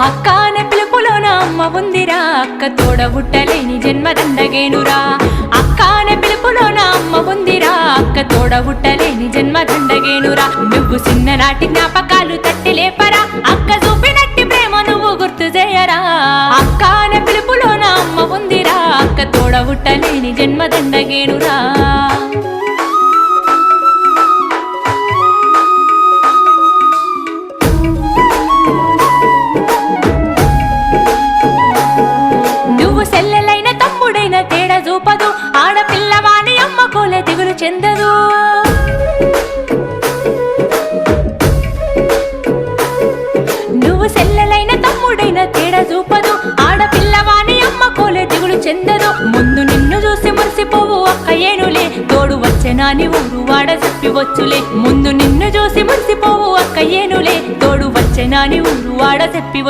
అక్క అనే పిలుపులోన అమ్మ ఉందిరా, అక్క తోడబుట్టలేని జన్మదండగేనురా. అక్క అనే పిలుపులోన అమ్మ ఉందిరా, అక్క తోడబుట్టలేని జన్మదండగేనురా. నువ్వు చిన్ననాటి జ్ఞాపకాలు తట్టి లేపరా, అక్క చూపినట్టి ప్రేమ నువ్వు గుర్తు చేయరా. అక్క అనే పిలుపులోన అమ్మ ఉందిరా, అక్క తోడబుట్టలేని జన్మదండగేనురా. సెల్లెలైన తమ్ముడైన తేడా చూపదు, ఆడపిల్లవాని అమ్మ కోలే దిగులు చెందదు. నువ్వు సెల్లెలైన తమ్ముడైన తేడా చూపదు, ఆడపిల్లవాని అమ్మ కోలే దిగులు చెందదు. ముందు నిన్ను చూసి మురిసిపోవు అక్క ఏనులే, తోడు వచ్చెనాని ఊరు వాడ చెప్పివచ్చులే. ముందు నిన్ను చూసి మురిసిపోవు అక్క ఏనులే, తోడు వచ్చెనాని ఊరు వాడ చెప్పివచ్చు.